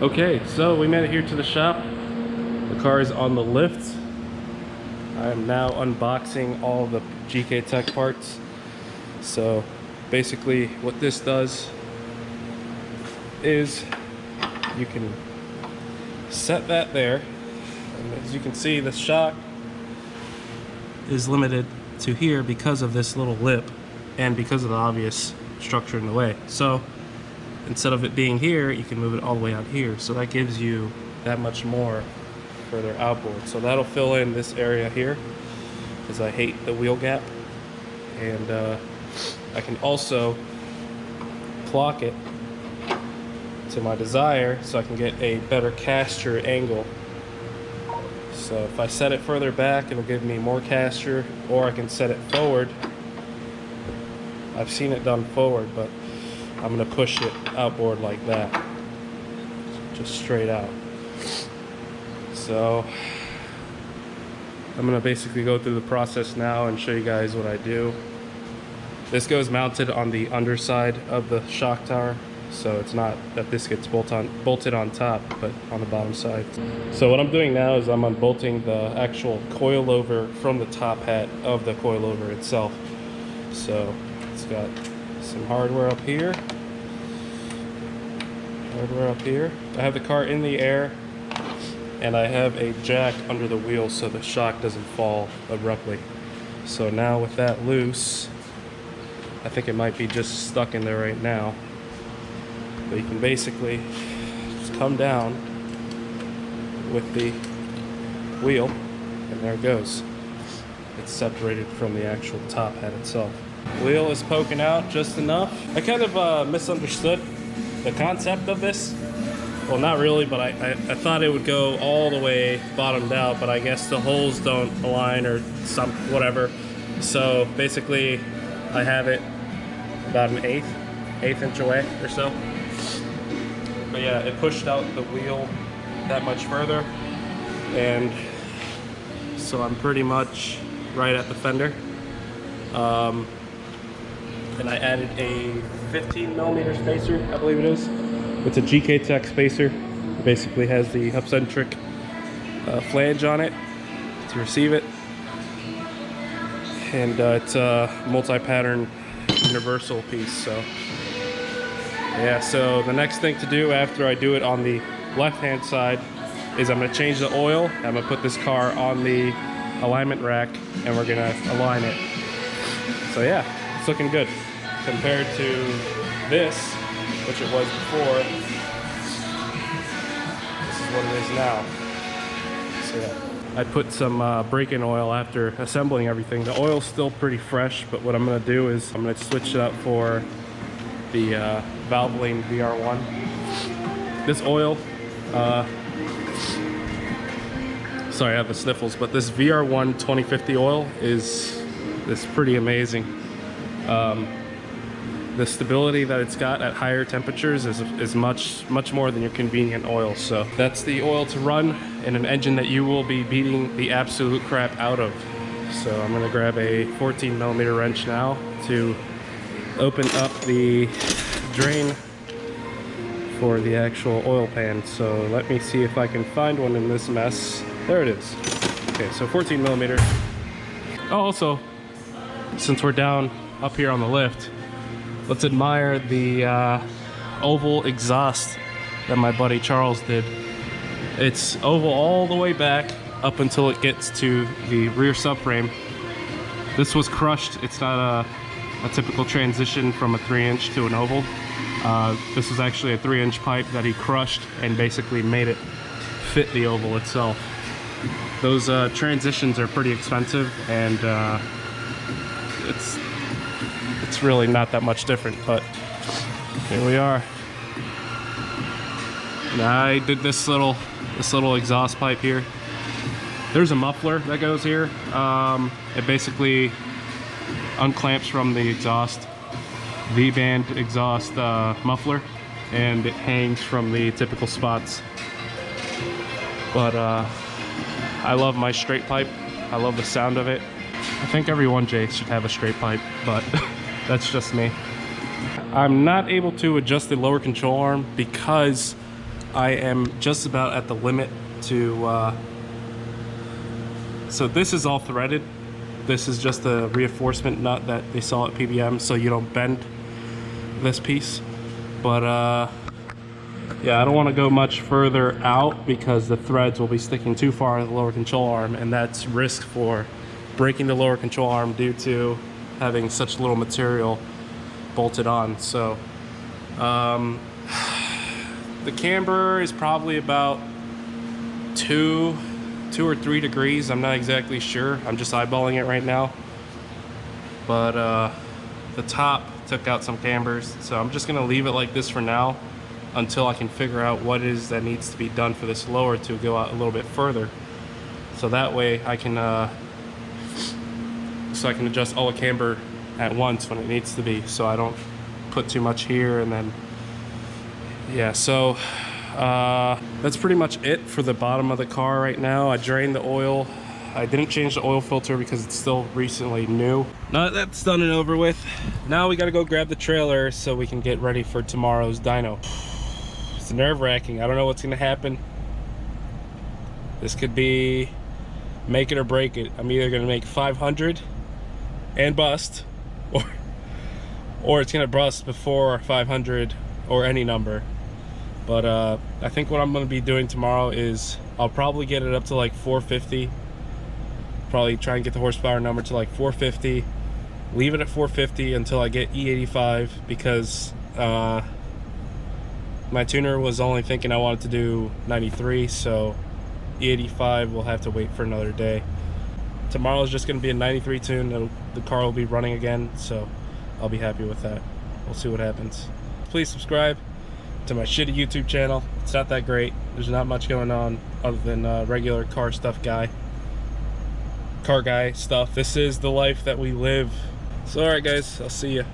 Okay, so we made it here to the shop. The car is on the lift. I am now unboxing all the GKtech parts. So basically what this does is you can set that there. And as you can see, the shock is limited to here because of this little lip and because of the obvious structure in the way. So instead of it being here, you can move it all the way out here. So that gives you that much more further outboard. So that'll fill in this area here because I hate the wheel gap. And I can also clock it to my desire so I can get a better casture angle. So if I set it further back, it'll give me more casture, or I can set it forward. I've seen it done forward, but I'm gonna push it outboard like that, just straight out. So I'm gonna basically go through the process now and show you guys what I do. This goes mounted on the underside of the shock tower, so it's not that this gets bolted on top, but on the bottom side. So what I'm doing now is I'm unbolting the actual coilover from the top hat of the coilover itself. So it's got some hardware up here. I have the car in the air, and I have a jack under the wheel so the shock doesn't fall abruptly. So now with that loose, I think it might be just stuck in there right now. But you can basically just come down with the wheel, and there it goes. It's separated from the actual top hat itself. Wheel is poking out just enough. I kind of misunderstood the concept of this. Well, not really, but I thought it would go all the way bottomed out, but I guess the holes don't align or some whatever. So basically I have it about an eighth inch away or so. But yeah, it pushed out the wheel that much further, and so I'm pretty much right at the fender. And I added a 15mm spacer, I believe it is. It's a GKtech spacer. It basically has the hub-centric flange on it to receive it. And it's a multi-pattern universal piece. So yeah, so the next thing to do after I do it on the left-hand side is I'm gonna change the oil. I'm gonna put this car on the alignment rack, and we're gonna align it. So yeah, it's looking good compared to this, which it was before. This is what it is now. So yeah, I put some brake-in oil after assembling everything. The oil's still pretty fresh, but what I'm gonna do is I'm gonna switch it up for the Valvoline VR1. This oil, sorry, I have the sniffles, but this VR1 2050 oil is pretty amazing. The stability that it's got at higher temperatures is much more than your convenient oil. So that's the oil to run in an engine that you will be beating the absolute crap out of. So I'm gonna grab a 14mm wrench now to open up the drain for the actual oil pan. So let me see if I can find one in this mess. There it is. Okay, so 14mm. Oh, also, since we're down up here on the lift, let's admire the oval exhaust that my buddy Charles did. It's oval all the way back up until it gets to the rear subframe. This was crushed. It's not a typical transition from a 3-inch to an oval. This is actually a 3-inch pipe that he crushed and basically made it fit the oval itself. Those transitions are pretty expensive, and it's really not that much different, but here we are. Now I did this little exhaust pipe here. There's a muffler that goes here. It basically unclamps from the exhaust, V-band exhaust muffler, and it hangs from the typical spots. But I love my straight pipe. I love the sound of it. I think every 1J should have a straight pipe, but that's just me. I'm not able to adjust the lower control arm because I am just about at the limit to, so this is all threaded. This is just the reinforcement nut that they saw at PBM, so you don't bend this piece. But yeah, I don't want to go much further out because the threads will be sticking too far in the lower control arm, and that's risk for breaking the lower control arm due to having such little material bolted on. So the camber is probably about 2 or 3 degrees. I'm not exactly sure. I'm just eyeballing it right now. But the top took out some cambers, so I'm just gonna leave it like this for now until I can figure out what it is that needs to be done for this lower to go out a little bit further. So that way I can adjust all the camber at once when it needs to be, so I don't put too much here. And then yeah, so that's pretty much it for the bottom of the car right now. I drained the oil. I didn't change the oil filter because it's still recently new. Now that that's done and over with, now we gotta go grab the trailer so we can get ready for tomorrow's dyno. It's nerve-wracking. I don't know what's gonna happen. This could be make it or break it. I'm either gonna make 500 and bust, or it's gonna bust before 500 or any number. But I think what I'm gonna be doing tomorrow is I'll probably get it up to like 450. Probably try and get the horsepower number to like 450. Leave it at 450 until I get E85, because my tuner was only thinking I wanted to do 93, so E85 will have to wait for another day. Tomorrow is just going to be a 93 tune. The car will be running again, so I'll be happy with that. We'll see what happens. Please subscribe to my shitty YouTube channel. It's not that great. There's not much going on other than regular car guy stuff. This is the life that we live. So alright guys, I'll see you.